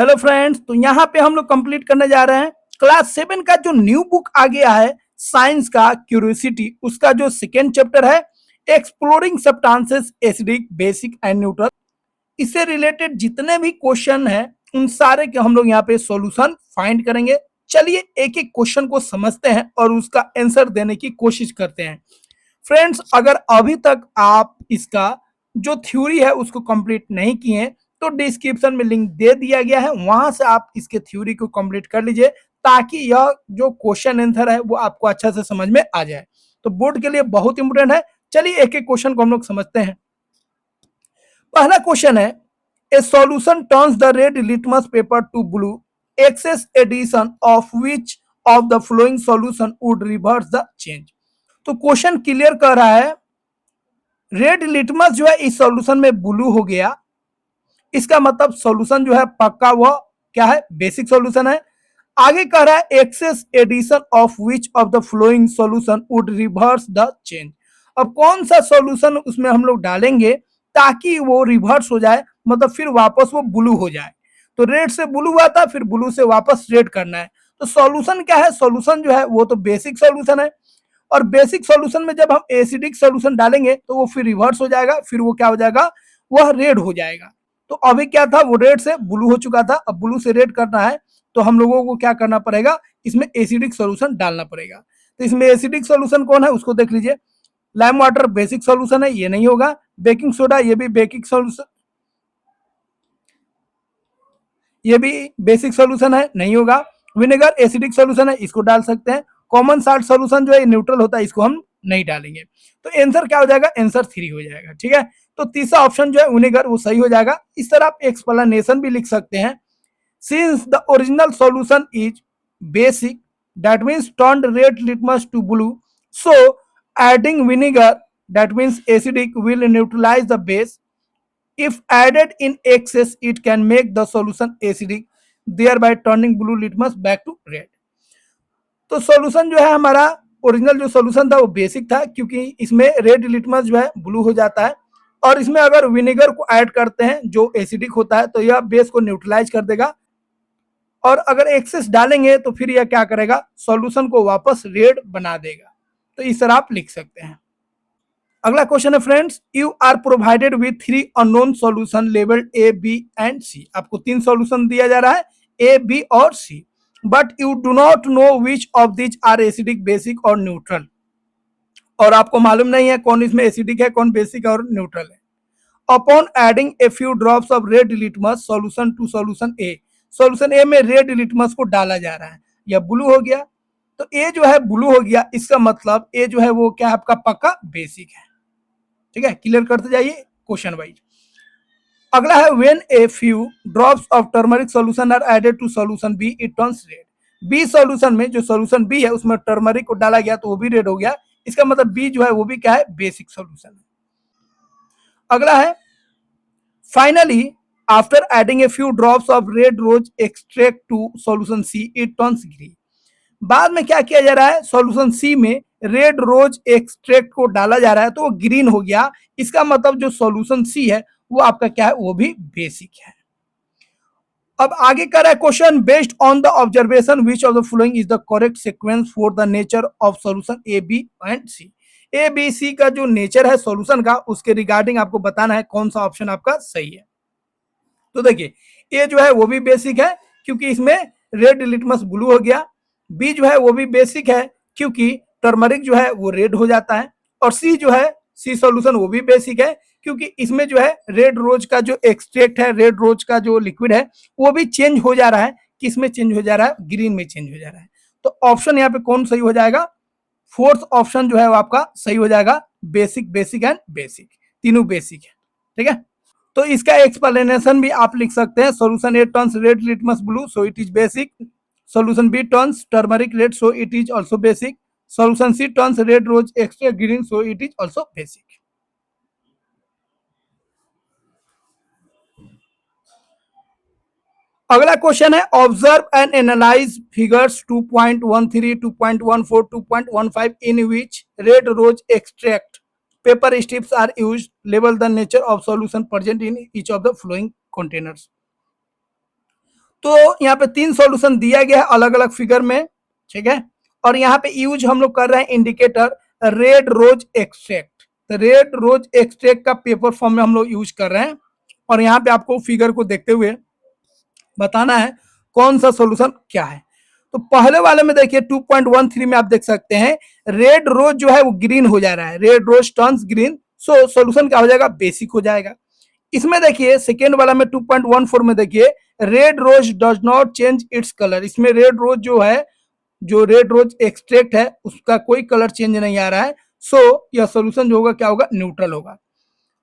Hello friends, तो यहाँ पे हम लोग कंप्लीट करने जा रहे हैं क्लास 7 का जो न्यू बुक आ गया है साइंस का क्यूरियोसिटी, उसका जो सेकेंड चैप्टर है exploring substances acidic basic and neutral. इससे रिलेटेड जितने भी क्वेश्चन हैं उन सारे के हम लोग यहाँ पे सॉल्यूशन फाइंड करेंगे। चलिए एक एक क्वेश्चन को समझते हैं और उसका आंसर देने की कोशिश करते हैं। फ्रेंड्स, अगर अभी तक आप इसका जो थ्योरी है उसको कंप्लीट नहीं किए हैं तो डिस्क्रिप्शन में लिंक दे दिया गया है, वहां से आप इसके थ्योरी को कंप्लीट कर लीजिए ताकि यह जो क्वेश्चन आंसर है वो आपको अच्छा से समझ में आ जाए। तो बोर्ड के लिए बहुत इंपोर्टेंट है। चलिए एक एक क्वेश्चन को हम लोग समझते हैं। पहला क्वेश्चन है, a solution turns the red litmus paper to blue, excess addition of which of the following solution would reverse the change. तो क्वेश्चन क्लियर कर रहा है रेड लिटमस जो है इस सॉल्यूशन में ब्लू हो गया, इसका मतलब सॉल्यूशन जो है पक्का वह क्या है, बेसिक सॉल्यूशन है। आगे कह रहा है excess addition of which of the following solution would reverse the change. अब कौन सा सॉल्यूशन उसमें हम लोग डालेंगे ताकि वो रिवर्स हो जाए, मतलब फिर वापस वो ब्लू हो जाए। तो रेड से ब्लू हुआ था, फिर ब्लू से वापस रेड करना है। तो सॉल्यूशन क्या है, सॉल्यूशन जो है वो तो बेसिक सॉल्यूशन है। और बेसिक सॉल्यूशन में जब हम एसिडिक सॉल्यूशन डालेंगे तो वो फिर रिवर्स हो जाएगा, फिर वो क्या हो जाएगा, वह रेड हो जाएगा। तो अभी क्या था, वो रेड से ब्लू हो चुका था, अब ब्लू से रेड करना है तो हम लोगों को क्या करना पड़ेगा, इसमें एसिडिक सॉल्यूशन डालना पड़ेगा। तो इसमें एसिडिक सॉल्यूशन कौन है उसको देख लीजिए। लाइम वाटर बेसिक सॉल्यूशन है, ये नहीं होगा। बेकिंग सोडा ये भी बेसिक सॉल्यूशन, ये भी बेसिक सॉल्यूशन है, नहीं होगा। विनेगर एसिडिक सॉल्यूशन है, इसको डाल सकते हैं। कॉमन साल्ट सॉल्यूशन जो है न्यूट्रल होता है, इसको हम नहीं डालेंगे। तो आंसर क्या हो जाएगा, आंसर 3 हो जाएगा। ठीक है, तो तीसरा ऑप्शन जो है विनेगर वो सही हो जाएगा। इस तरह आप एक्सप्लेनेशन भी लिख सकते हैं। Since the original solution is basic, that means turned red litmus to blue, so adding vinegar that means acidic will neutralize the base. If added in excess, it can make the solution acidic, thereby turning blue litmus back to red. तो solution जो है हमारा original जो solution था वो basic था, क्योंकि इसमें रेड लिटमस जो है ब्लू हो जाता है। और इसमें अगर विनेगर को ऐड करते हैं जो एसिडिक होता है तो यह बेस को न्यूट्रलाइज कर देगा। और अगर एक्सेस डालेंगे तो फिर यह क्या करेगा, सॉल्यूशन को वापस रेड बना देगा। तो इस तरह आप लिख सकते हैं। अगला क्वेश्चन है friends, you are provided with 3 unknown solution labelled A B and C. आपको 3 सॉल्यूशन दिया जा रहा है, ए बी और C, but you do not know which of this are acidic basic और न्यूट्रल। और आपको मालूम नहीं है कौन इसमें एसिडिक है, कौन बेसिक और न्यूट्रल है। Upon adding a few drops of red litmus solution to solution A, solution A में रेड लिटमस को डाला जा रहा है, या ब्लू हो गया। तो ए जो है ब्लू हो गया, इसका मतलब ए जो है वो क्या है, आपका पक्का बेसिक है। ठीक है, क्लियर करते जाइए क्वेश्चन वाइज। अगला है when a few drops of turmeric solution are added to solution B it turns red. B solution में जो सॉल्यूशन बी है उसमें टर्मरिक को डाला गया तो वो भी रेड हो गया, इसका मतलब बी जो है वो भी क्या है, बेसिक सॉल्यूशन है। अगला है finally after adding a few drops of red rose extract to solution C it turns green. बाद में क्या किया जा रहा है, सॉल्यूशन सी में रेड रोज एक्सट्रैक्ट को डाला जा रहा है तो वो ग्रीन हो गया, इसका मतलब जो सॉल्यूशन सी है वो आपका क्या है, वो भी बेसिक है। अब आगे कर रहा है question, based on the observation which of the following is the correct sequence for the nature of solution A B and C. A B C का जो नेचर है सॉल्यूशन का, उसके रिगार्डिंग आपको बताना है कौन सा ऑप्शन आपका सही है। तो देखिए ए जो है वो भी बेसिक है क्योंकि इसमें रेड लिटमस ब्लू हो गया। बी जो है वो भी बेसिक है क्योंकि टर्मरिक जो है वो रेड हो जाता है। और सी जो है, सी सॉल्यूशन वो भी बेसिक है क्योंकि इसमें जो है रेड रोज का जो एक्सट्रैक्ट है, रेड रोज का जो लिक्विड है वो भी चेंज हो जा रहा है। किस में चेंज हो जा रहा है, ग्रीन में चेंज हो जा रहा है। तो ऑप्शन यहाँ पे कौन सही हो जाएगा, फोर्थ ऑप्शन जो है वो आपका सही हो जाएगा, बेसिक, बेसिक एंड बेसिक, तीनों बेसिक है। ठीक है, तो इसका एक्सप्लेनेशन भी आप लिख सकते हैं। Solution A turns red litmus blue so it is basic, solution B turns turmeric red so it is also basic, solution C turns red rose extra green so it is also basic. अगला question है, observe and analyse figures 2.13, 2.14, 2.15 in which red rose extract paper strips are used, label the nature of solution present in each of the following containers. तो यहाँ पे 3 solution दिया गया है अलग अलग फिगर में, ठीक है। और यहाँ पे यूज हम लोग कर रहे हैं इंडिकेटर रेड रोज एक्सट्रैक्ट। तो रेड रोज एक्सट्रैक्ट का पेपर फॉर्म में हम लोग यूज कर रहे हैं। और यहाँ पे आपको फिगर को देखते हुए बताना है कौन सा सॉल्यूशन क्या है। तो पहले वाले में देखिए 2.13 में आप देख सकते हैं रेड रोज जो है वो ग्रीन हो जा रहा है, red rose turns green, so solution क्या हो जाएगा, बेसिक हो जाएगा। इसमें देखिए सेकेंड वाला में 2.14 में देखिए red rose does not change its colour. इसमें रेड रोज जो है, जो रेड रोज एक्सट्रैक्ट है उसका कोई कलर चेंज नहीं आ रहा है, सो यह सॉल्यूशन जो होगा क्या होगा, न्यूट्रल होगा।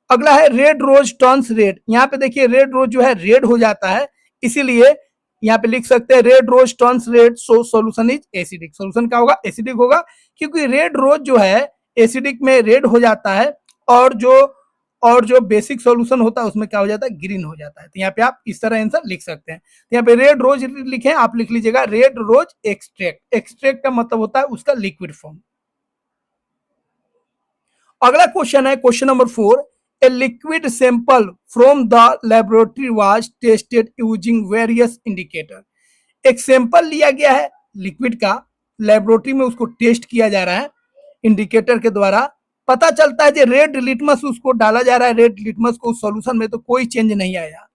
अगला है रेड रोज टर्न्स रेड। यहाँ पे देखिए रेड रोज जो है रेड हो जाता है, इसीलिए यहाँ पे लिख सकते हैं red rose turns red, so solution is acidic. Solution क्या होगा, एसिडिक होगा, क्योंकि रेड रोज जो है एसिडिक में रेड हो जाता है और जो बेसिक सॉल्यूशन होता है उसमें क्या हो जाता है, ग्रीन हो जाता है। तो यहाँ पे आप इस तरह आंसर लिख सकते हैं। तो यहाँ पे रेड रोज लिखे, आप लिख लीजिएगा रेड रोज एक्सट्रैक्ट। एक्सट्रैक्ट का मतलब होता है उसका लिक्विड फॉर्म। अगला क्वेश्चन है question number 4, a liquid sample from the laboratory was tested using various indicator. एक सैंपल लिया गया है लिक्विड का, लेबोरेटरी में उसको टेस्ट किया जा रहा है इंडिकेटर के द्वारा। पता चलता है कि रेड लिटमस उसको डाला जा रहा है, रेड लिटमस को सॉल्यूशन में तो कोई चेंज नहीं आया,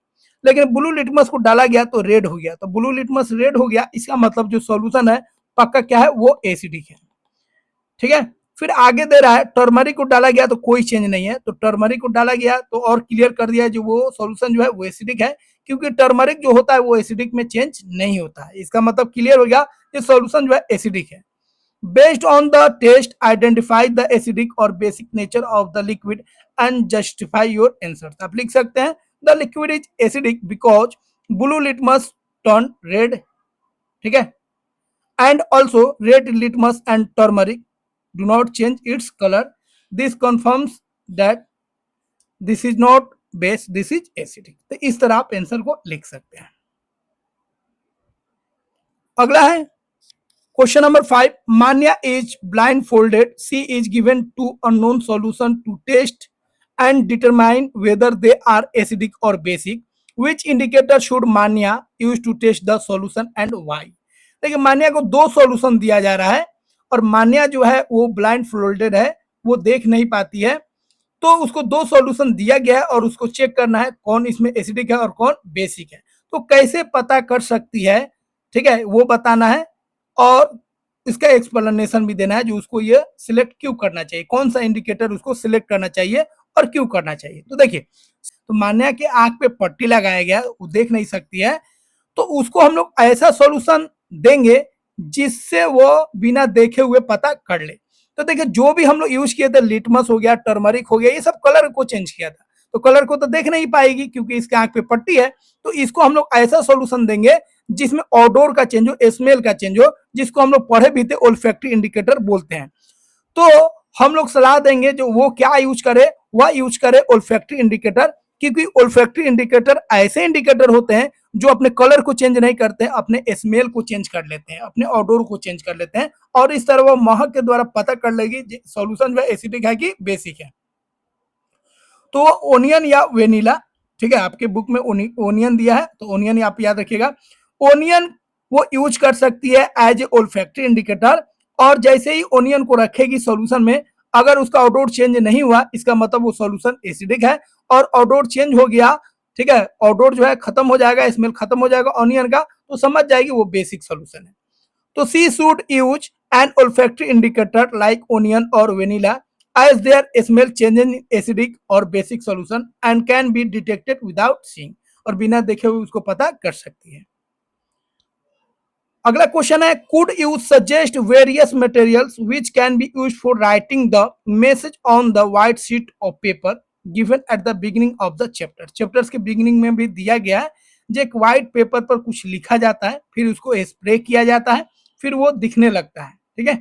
लेकिन ब्लू लिटमस को डाला गया तो रेड हो गया। तो ब्लू लिटमस रेड हो गया, इसका मतलब जो सॉल्यूशन है पक्का क्या है, वो एसिडिक है, ठीक है। फिर आगे दे रहा है टर्मरिक को डाला गया तो कोई चेंज नहीं है, तो टर्मरिक को डाला गया तो और क्लियर कर दिया जो वो सॉल्यूशन जो है वो एसिडिक है, क्योंकि टर्मरिक जो होता है वो एसिडिक में चेंज नहीं होता है। इसका मतलब क्लियर हो गया ये सॉल्यूशन जो है एसिडिक है। Based on the test identify the acidic और basic nature of the liquid and justify your answer. आप लिख सकते हैं the liquid is acidic because blue litmus turn red, ठीक है, and also red litmus and turmeric do not change its color. This confirms that this is not base, this is acidic। तो इस तरह आप आंसर को लिख सकते हैं। अगला है question number 5, Manya is blindfolded, she is given two unknown solution to test and determine whether they are acidic और basic, which indicator should Manya use to test the solution and why. देखिए मान्या को दो सॉल्यूशन दिया जा रहा है और मान्या जो है वो ब्लाइंड फोल्डेड है, वो देख नहीं पाती है, तो उसको दो सॉल्यूशन दिया गया है और उसको चेक करना है कौन इसमें एसिडिक है और कौन बेसिक है। तो कैसे पता कर सकती है, ठीक है, वो बताना है और इसका एक्सप्लेनेशन भी देना है जो उसको ये सिलेक्ट क्यों करना चाहिए, कौन सा इंडिकेटर उसको सिलेक्ट करना चाहिए और क्यों करना चाहिए। तो देखिए, तो मान्या के आंख पे पट्टी लगाया गया, वो देख नहीं सकती है, तो उसको हम लोग ऐसा सॉल्यूशन देंगे जिससे वो बिना देखे हुए पता कर ले। तो देखिए जो भी हम लोग यूज किए थे, लिटमस हो गया, टर्मरिक हो गया, ये सब कलर को चेंज किया था, तो कलर को तो देख नहीं पाएगी क्योंकि इसके आंख पे पट्टी है। तो इसको हम लोग ऐसा सॉल्यूशन देंगे जिसमें ऑडोर का चेंज हो, स्मेल का चेंज हो, जिसको हम लोग पढ़े भी थे ओल्फैक्टरी इंडिकेटर बोलते हैं। तो हम लोग सलाह देंगे जो वो क्या यूज करे, वह यूज करे ओल्फैक्टरी इंडिकेटर, क्योंकि ओल्फैक्टरी इंडिकेटर ऐसे इंडिकेटर होते हैं जो अपने कलर को चेंज नहीं करते हैं, अपने स्मेल को चेंज कर लेते हैं, अपने ऑडोर को चेंज कर लेते हैं, और इस तरह वो महक के द्वारा पता कर लेगी सॉल्यूशन जो एसिडिक है कि बेसिक है। तो ओनियन या वेनिला, ठीक है, आपके बुक में ओनियन दिया है तो ओनियन आप याद रखिएगा। ओनियन वो यूज कर सकती है एज ए ओल्फैक्टरी इंडिकेटर, और जैसे ही ओनियन को रखेगी सॉल्यूशन में, अगर उसका ऑडोर चेंज नहीं हुआ इसका मतलब वो सॉल्यूशन एसिडिक है, और ऑडोर चेंज हो गया, ठीक है, ऑडोर जो है खत्म हो जाएगा, स्मेल खत्म हो जाएगा ऑनियन का, तो समझ जाएगी वो बेसिक सॉल्यूशन है। तो she should use an olfactory indicator like onion और vanilla as their smell changes in acidic or basic solution and can be detected without seeing, और बिना देखे हुए उसको पता कर सकती है। अगला क्वेश्चन है, could you suggest various materials which can be used for writing the message on the white sheet of paper given at the beginning of the chapter। Chapters के बिगिनिंग में भी दिया गया है, जो एक व्हाइट पेपर पर कुछ लिखा जाता है, फिर उसको स्प्रे किया जाता है, फिर वो दिखने लगता है, ठीक है।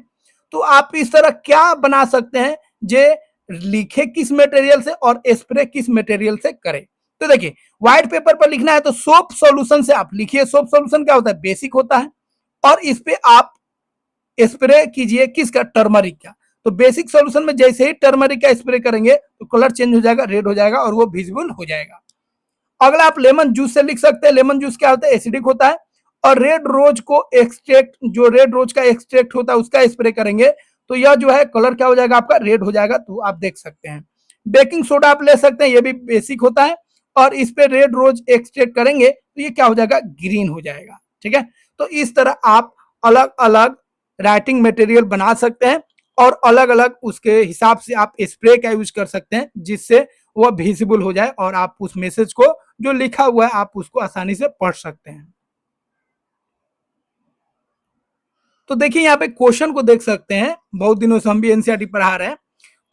तो आप इस तरह क्या बना सकते हैं, जे लिखे किस मटेरियल से और स्प्रे किस मटेरियल से करें। तो देखिए व्हाइट पेपर पर लिखना है तो सोप सॉल्यूशन से आप लिखिए। सोप सॉल्यूशन क्या होता है, बेसिक होता है, और इस पे आप स्प्रे कीजिए किसका, टर्मरिक का। तो बेसिक सॉल्यूशन में जैसे ही टर्मरिक का स्प्रे करेंगे तो कलर चेंज हो जाएगा, रेड हो जाएगा और वो विजिबल हो जाएगा। अगला आप लेमन जूस से लिख सकते हैं। लेमन जूस क्या होता है, एसिडिक होता है। और रेड रोज को एक्सट्रैक्ट, जो रेड रोज का एक्सट्रैक्ट होता है उसका स्प्रे करेंगे तो यह जो है कलर क्या हो जाएगा आपका, रेड हो जाएगा। तो आप देख सकते हैं। बेकिंग सोडा आप ले सकते हैं, ये भी बेसिक होता है। और इस पे रेड रोज एक्सट्रैक्ट करेंगे तो ये क्या हो जाएगा, ग्रीन हो जाएगा। ठीक है, तो इस तरह आप अलग अलग राइटिंग मटेरियल बना सकते हैं और अलग अलग उसके हिसाब से आप स्प्रे का यूज कर सकते हैं, जिससे वह विजिबल हो जाए और आप उस मैसेज को जो लिखा हुआ है आप उसको आसानी से पढ़ सकते हैं। तो देखिए यहाँ पे क्वेश्चन को देख सकते हैं, बहुत दिनों से हम भी एनसीईआरटी पढ़ा रहे हैं।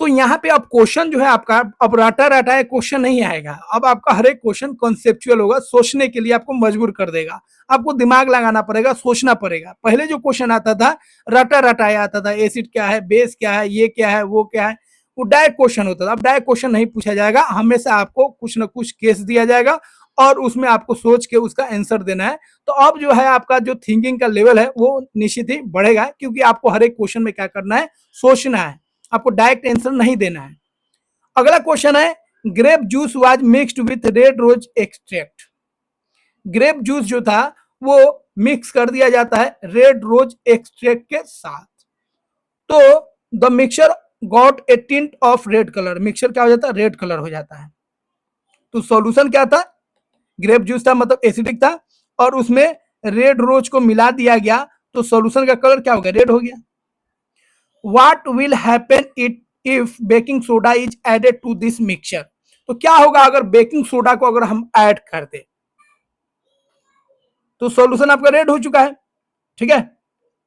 तो यहाँ पे अब क्वेश्चन जो है आपका, अब रटा रटाया क्वेश्चन नहीं आएगा। अब आपका हर एक क्वेश्चन कॉन्सेप्चुअल होगा, सोचने के लिए आपको मजबूर कर देगा। आपको दिमाग लगाना पड़ेगा, सोचना पड़ेगा। पहले जो क्वेश्चन आता था रटा रटाया आता था, एसिड क्या है, बेस क्या है, ये क्या है, वो क्या है, वो डायरेक्ट क्वेश्चन होता था। अब डायरेक्ट क्वेश्चन नहीं पूछा जाएगा, हमेशा आपको कुछ ना कुछ केस दिया जाएगा और उसमें आपको सोच के उसका आंसर देना है। तो अब जो है आपका जो थिंकिंग का लेवल है वो निश्चित ही बढ़ेगा, क्योंकि आपको हर एक क्वेश्चन में क्या करना है, सोचना है। आपको डायरेक्ट आंसर नहीं देना है। अगला क्वेश्चन है, grape juice was mixed with red rose extract. Grape juice जो था वो मिक्स कर दिया जाता है रेड रोज एक्सट्रैक्ट के साथ। तो the mixture got a tint of red colour. Mixture क्या हो जाता है, रेड कलर हो जाता है। तो सॉल्यूशन क्या था, ग्रेप जूस था, मतलब एसिडिक था, और उसमें रेड रोज को मिला दिया गया तो सॉल्यूशन का कलर क्या हो गया, रेड हो गया। What will happen if baking soda is added to this mixture. तो क्या होगा अगर बेकिंग सोडा को अगर हम ऐड कर दे, तो सॉल्यूशन आपका रेड हो चुका है। ठीक है,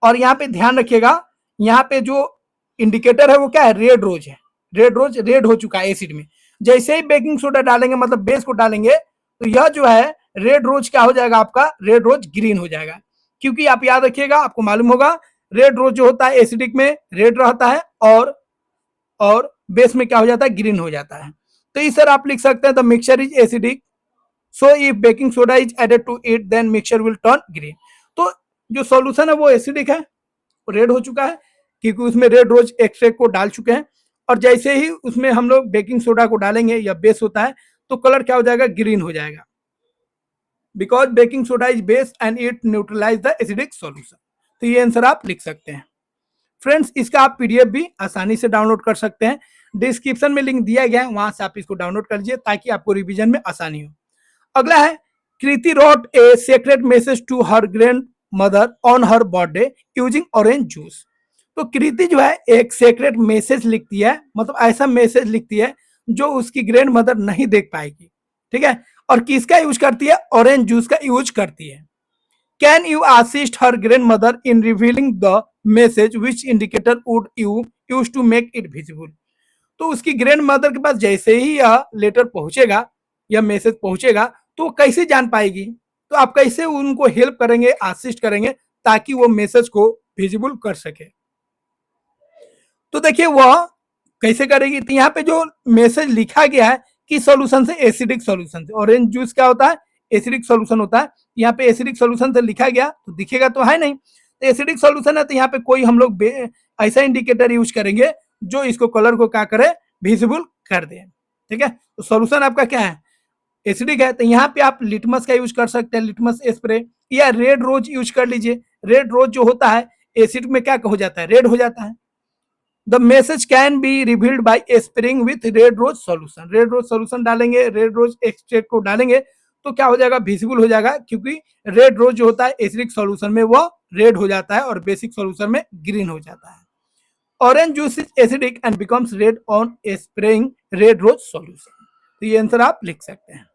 और यहां पे ध्यान रखिएगा, यहां पे जो इंडिकेटर है वो क्या है, रेड रोज है। रेड रोज रेड हो चुका है एसिड में। जैसे ही बेकिंग सोडा डालेंगे, मतलब बेस को डालेंगे, तो यह जो है रेड रोज क्या हो जाएगा आपका, रेड रोज ग्रीन हो जाएगा। क्योंकि आप याद रखिएगा, आपको मालूम होगा रेड रोज जो होता है एसिडिक में रेड रहता है और बेस में क्या हो जाता है, ग्रीन हो जाता है। तो इस तरह आप लिख सकते हैं the mixture is acidic, so if baking soda is added to it then mixture will turn green. तो जो सॉल्यूशन है वो एसिडिक है, रेड हो चुका है, क्योंकि उसमें रेड रोज एक्सट्रैक्ट को डाल चुके हैं। और जैसे ही उसमें हम लोग बेकिंग सोडा को डालेंगे या बेस होता है, तो कलर क्या हो जाएगा, ग्रीन हो जाएगा, because baking soda is base and it neutralize the acidic solution. तो ये आंसर आप लिख सकते हैं। फ्रेंड्स, इसका आप पीडीएफ भी आसानी से डाउनलोड कर सकते हैं। डिस्क्रिप्शन में लिंक दिया गया है, वहां से आप इसको डाउनलोड कर लीजिए ताकि आपको रिवीजन में आसानी हो। अगला है, Kriti wrote a secret message to her grandmother on her birthday using orange juice. तो कृति जो है एक सीक्रेट मैसेज लिखती है, मतलब ऐसा मैसेज लिखती है जो उसकी ग्रैंड मदर नहीं देख पाएगी। ठीक है, और किसका यूज करती है, ऑरेंज जूस का यूज करती है। Can you assist her grandmother in revealing the message which indicator would you use to make it visible? तो उसकी ग्रैंड मदर के पास जैसे ही यह लेटर पहुंचेगा, यह मैसेज पहुंचेगा, तो कैसे जान पाएगी। तो आप कैसे उनको हेल्प करेंगे, असिस्ट करेंगे ताकि वो मैसेज को विजिबल कर सके। तो देखिए वह कैसे करेगी, तो यहाँ पे जो मैसेज लिखा गया है कि सॉल्यूशन से एसिडिक सॉल्यूशन से, ऑरेंज जूस क्या होता है, एसिडिक सॉल्यूशन होता है। यहाँ पे एसिडिक सॉल्यूशन से लिखा गया तो दिखेगा तो है नहीं, तो एसिडिक सॉल्यूशन है, तो यहाँ पे कोई हम लोग ऐसा इंडिकेटर यूज करेंगे जो इसको कलर को क्या करे, विजिबल कर दे। ठीक है, तो सॉल्यूशन आपका क्या है, एसिडिक है, तो यहाँ पे आप लिटमस का यूज कर सकते हैं, लिटमस स्प्रे, या रेड रोज यूज कर लीजिए। रेड रोज जो होता है एसिड में क्या हो जाता है, रेड हो जाता है। The message can be revealed by spraying with red rose solution. Red rose solution डालेंगे, रेड रोज एक्सट्रैक्ट को डालेंगे तो क्या हो जाएगा, विजिबल हो जाएगा, क्योंकि रेड रोज जो होता है एसिडिक सॉल्यूशन में वो रेड हो जाता है और बेसिक सॉल्यूशन में ग्रीन हो जाता है। Orange juice is acidic and becomes red on spraying red rose solution. तो ये आंसर आप लिख सकते हैं।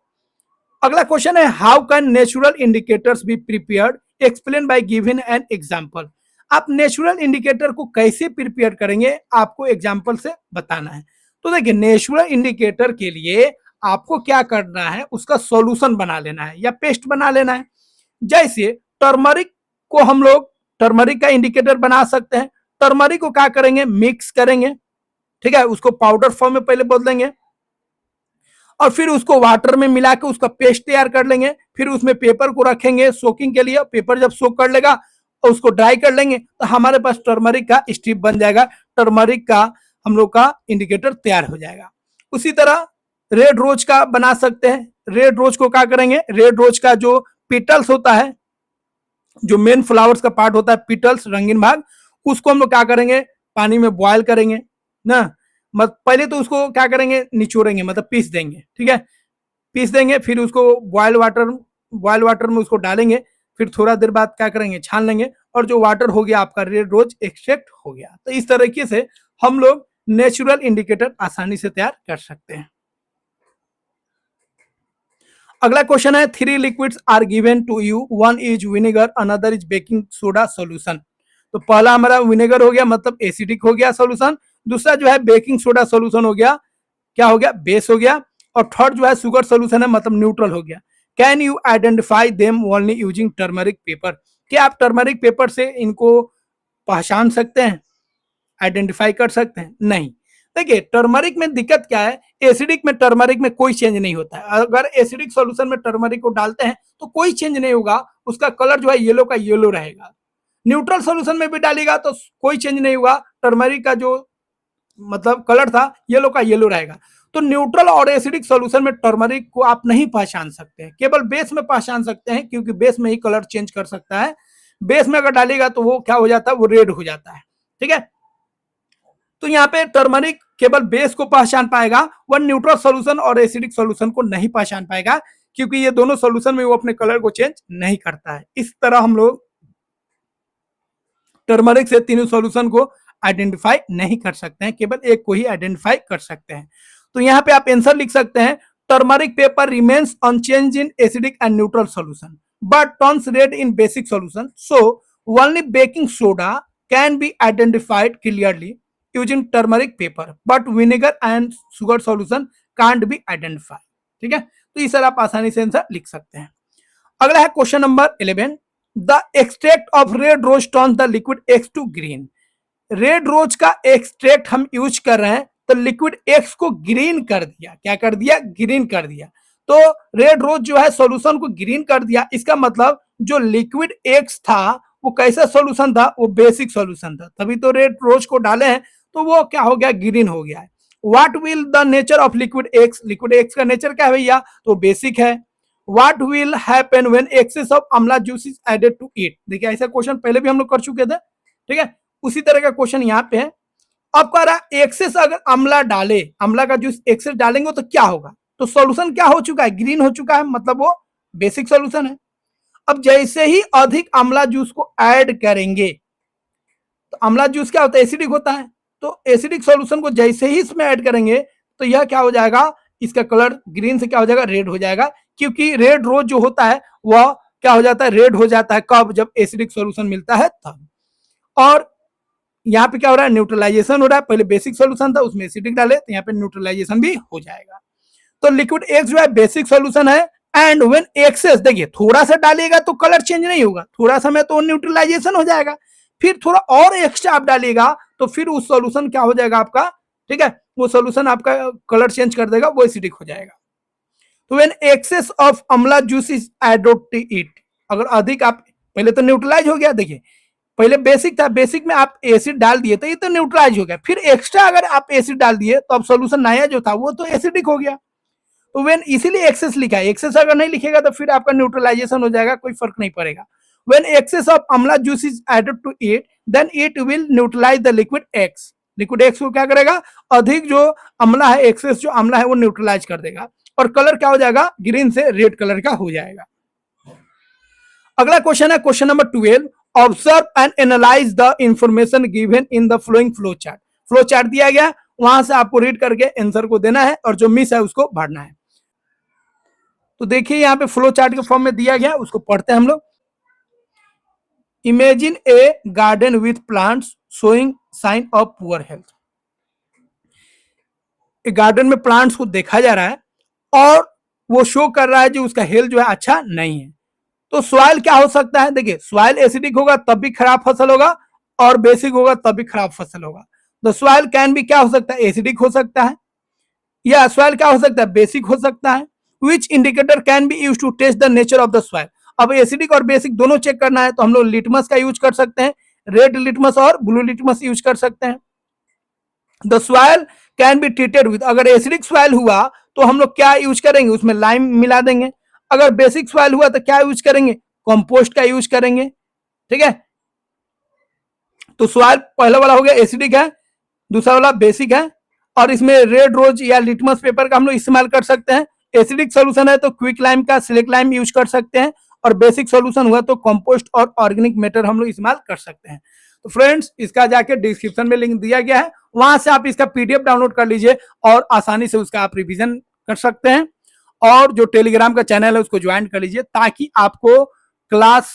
अगला क्वेश्चन है, how can natural indicators be prepared, explain by given an example. आप नेचुरल इंडिकेटर को कैसे प्रिपेयर करेंगे, आपको एग्जांपल से बताना है। तो देखिए नेचुरल इंडिकेटर के लिए आपको क्या करना है, उसका सॉल्यूशन बना लेना है या पेस्ट बना लेना है। जैसे टर्मरिक को हम लोग टर्मरिक का इंडिकेटर बना सकते हैं। टर्मरिक को क्या करेंगे, मिक्स करेंगे, ठीक है, उसको पाउडर फॉर्म में पहले बदलेंगे और फिर उसको वाटर में मिला के उसका पेस्ट तैयार कर लेंगे। फिर उसमें पेपर को रखेंगे सोकिंग के लिए, पेपर जब सोक कर लेगा और उसको ड्राई कर लेंगे तो हमारे पास टर्मरिक का स्ट्रिप बन जाएगा। टर्मरिक का हम लोग का इंडिकेटर तैयार हो जाएगा। उसी तरह रेड रोज का बना सकते हैं। रेड रोज को क्या करेंगे, रेड रोज का जो पेटल्स होता है, जो मेन फ्लावर्स का पार्ट होता है पेटल्स, रंगीन भाग, उसको हम लोग क्या करेंगे, पानी में बॉयल करेंगे ना। पहले तो उसको क्या करेंगे, निचोड़ेंगे, मतलब पीस देंगे, ठीक है, पीस देंगे, फिर उसको बॉयल वाटर में उसको डालेंगे, फिर थोड़ा देर बाद क्या करेंगे, छान लेंगे, और जो वाटर हो गया आपका रेड रोज एक्सट्रैक्ट हो गया। तो इस तरीके से हम लोग नेचुरल इंडिकेटर आसानी से तैयार कर सकते हैं। अगला क्वेश्चन है, 3 liquids are given to you, 1 is vinegar, another is baking soda solution. तो पहला हमारा विनेगर हो गया, मतलब एसिडिक हो गया सोल्यूशन, दूसरा जो है बेकिंग सोडा सोल्यूशन हो गया, क्या हो गया, बेस हो गया, और थर्ड जो है शुगर सोल्यूशन है, मतलब न्यूट्रल हो गया। Can you identify them only using turmeric paper. क्या आप टर्मरिक पेपर से इनको पहचान सकते हैं, आइडेंटिफाई कर सकते हैं? नहीं। देखिए टर्मरिक में दिक्कत क्या है, एसिडिक में टर्मरिक में कोई चेंज नहीं होता है। अगर एसिडिक सॉल्यूशन में टर्मरिक को डालते हैं तो कोई चेंज नहीं होगा, उसका कलर जो है येलो का येलो रहेगा। न्यूट्रल सॉल्यूशन में भी डालेगा तो कोई चेंज नहीं होगा, टर्मरिक का जो मतलब कलर था येलो का येलो रहेगा। तो न्यूट्रल और एसिडिक सॉल्यूशन में टर्मरिक को आप नहीं पहचान सकते हैं, केवल बेस में पहचान सकते हैं, क्योंकि बेस में ही कलर चेंज कर सकता है। बेस में अगर डालेगा तो वो क्या हो जाता है, वो रेड हो जाता है, ठीक है। तो यहाँ पे टर्मरिक केवल बेस को पहचान पाएगा, वह न्यूट्रल सॉल्यूशन और एसिडिक सॉल्यूशन को नहीं पहचान पाएगा, क्योंकि ये दोनों सॉल्यूशन में वो अपने कलर को चेंज नहीं करता है। इस तरह हम लोग टर्मरिक से तीनों सॉल्यूशन को आइडेंटिफाई नहीं कर सकते हैं, केवल एक को ही आइडेंटिफाई कर सकते हैं। तो यहाँ पे आप आंसर लिख सकते हैं, turmeric paper remains unchanged in acidic and neutral solution but turns red in basic solution, so only baking soda can be identified clearly using turmeric paper but vinegar and sugar solution can't be identified. ठीक है, तो इस तरह आप आसानी से answer लिख सकते हैं। अगला है question number 11, the extract of red rose turn the liquid X to green. Red rose का एक्सट्रैक्ट हम यूज कर रहे हैं, तो लिक्विड एक्स को ग्रीन कर दिया, क्या कर दिया, ग्रीन कर दिया। तो रेड रोज जो है सॉल्यूशन को ग्रीन कर दिया, इसका मतलब जो लिक्विड एक्स था वो कैसा सॉल्यूशन था, वो बेसिक सॉल्यूशन था, तभी तो रेड रोज को डाले हैं, तो वो क्या हो गया, ग्रीन हो गया है। What will the nature of liquid X, liquid x का नेचर क्या है भैया, तो बेसिक है। What will happen when excess of amla juice is added to it? देखिए ऐसा क्वेश्चन पहले भी हम लोग कर चुके थे, ठीक है, उसी तरह का क्वेश्चन यहाँ पे है। अब कह रहा है एक्सेस अगर अमला डाले, अमला का जूस एक्सेस डालेंगे तो क्या होगा, तो सॉल्यूशन क्या हो चुका है, ग्रीन हो चुका है, मतलब वो बेसिक सॉल्यूशन है। अब जैसे ही अधिक अमला जूस को ऐड करेंगे, तो अमला जूस क्या होता है, एसिडिक होता है, तो एसिडिक सॉल्यूशन को जैसे ही इसमें ऐड करेंगे तो यह क्या हो जाएगा, इसका कलर ग्रीन से क्या हो जाएगा, रेड हो जाएगा, क्योंकि रेड रोज जो होता है वह क्या हो जाता है, रेड हो जाता है, कब, जब एसिडिक सॉल्यूशन मिलता है तब। और यहाँ पे क्या हो रहा है, न्यूट्रलाइजेशन हो रहा है, पहले बेसिक सॉल्यूशन था उसमें एसिडिक डाले, तो यहाँ पे न्यूट्रलाइजेशन भी हो जाएगा। तो लिक्विड एक्स जो है बेसिक सॉल्यूशन है, एंड व्हेन एक्सेस, देखिए थोड़ा सा डालिएगा तो कलर चेंज नहीं होगा, थोड़ा सा में तो न्यूट्रलाइजेशन हो जाएगा, फिर थोड़ा और एक्स्ट्रा आप डालिएगा तो फिर उस सॉल्यूशन क्या हो जाएगा आपका, ठीक है, वो सॉल्यूशन आपका कलर चेंज कर देगा, वो एसिडिक हो जाएगा। तो when excess of amla juice is added to it, अगर अधिक आप, पहले तो न्यूट्रलाइज हो गया, देखिए पहले बेसिक था, बेसिक में आप एसिड डाल दिए तो ये तो न्यूट्रलाइज हो गया, फिर एक्स्ट्रा अगर आप एसिड डाल दिए तो अब सॉल्यूशन नया जो था वो तो एसिडिक हो गया। तो व्हेन, इसीलिए एक्सेस लिखा है, एक्सेस अगर नहीं लिखेगा तो फिर आपका न्यूट्रलाइजेशन हो जाएगा, कोई फर्क नहीं पड़ेगा। When excess of amla juice is added to it then it will neutralize the liquid X, liquid X को क्या करेगा, अधिक जो अमला है, एक्सेस जो अमला है वो न्यूट्रलाइज कर देगा, और कलर क्या हो जाएगा, ग्रीन से रेड कलर का हो जाएगा। अगला क्वेश्चन है question number 12, observe and analyse the information given in the flowing flow chart. Flow chart दिया गया, वहां से आपको रीड करके आंसर को देना है, और जो मिस है उसको भरना है। तो देखिए यहाँ पे फ्लो चार्ट के फॉर्म में दिया गया, उसको पढ़ते हैं हम लोग। Imagine a garden with plants showing sign of poor health. Garden में प्लांट्स को देखा जा रहा है और वो शो कर रहा है जो उसका हेल्थ जो है अच्छा नहीं है। तो सॉइल क्या हो सकता है, देखिए सॉइल एसिडिक होगा तब भी खराब फसल होगा, और बेसिक होगा तब भी खराब फसल होगा। तो सॉइल कैन भी क्या हो सकता है, एसिडिक हो सकता है, या सॉइल क्या हो सकता है, बेसिक हो सकता है। Which indicator can be use to test the nature of the soil. अब एसिडिक और बेसिक दोनों चेक करना है तो हम लोग लिटमस का यूज कर सकते हैं, रेड लिटमस और ब्लू लिटमस यूज कर सकते हैं। The soil can be treated with, अगर एसिडिक सॉइल हुआ तो हम लोग क्या यूज करेंगे, उसमें लाइम मिला देंगे। अगर बेसिक सॉइल हुआ तो क्या यूज करेंगे, कंपोस्ट का यूज करेंगे। ठीक है, तो सॉइल पहला वाला हो गया एसिडिक है, दूसरा वाला बेसिक है, और इसमें रेड रोज या लिटमस पेपर का हम लोग इस्तेमाल कर सकते हैं। एसिडिक सोल्यूशन है तो क्विक लाइम का सिलेक्ट लाइम यूज कर सकते हैं, और बेसिक सोल्यूशन हुआ तो कंपोस्ट और ऑर्गेनिक मैटर हम लोग इस्तेमाल कर सकते हैं। तो फ्रेंड्स, इसका जाके डिस्क्रिप्शन में लिंक दिया गया है, वहां से आप इसका पीडीएफ डाउनलोड कर लीजिए और आसानी से उसका आप रिवीजन कर सकते हैं। और जो टेलीग्राम का चैनल है उसको ज्वाइन कर लीजिए, ताकि आपको क्लास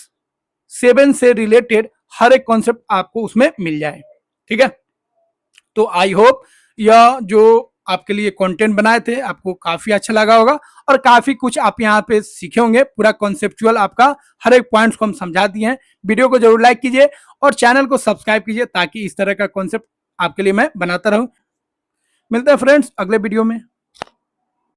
7 से रिलेटेड हर एक कॉन्सेप्ट आपको उसमें मिल जाए। ठीक है, तो आई होप यह जो आपके लिए कंटेंट बनाए थे आपको काफी अच्छा लगा होगा, और काफी कुछ आप यहाँ पे सीखे होंगे। पूरा कॉन्सेप्चुअल आपका हर एक पॉइंट्स को हम समझा दिए हैं। वीडियो को जरूर लाइक कीजिए और चैनल को सब्सक्राइब कीजिए, ताकि इस तरह का कॉन्सेप्ट आपके लिए मैं बनाता रहूं। मिलते हैं फ्रेंड्स अगले वीडियो में।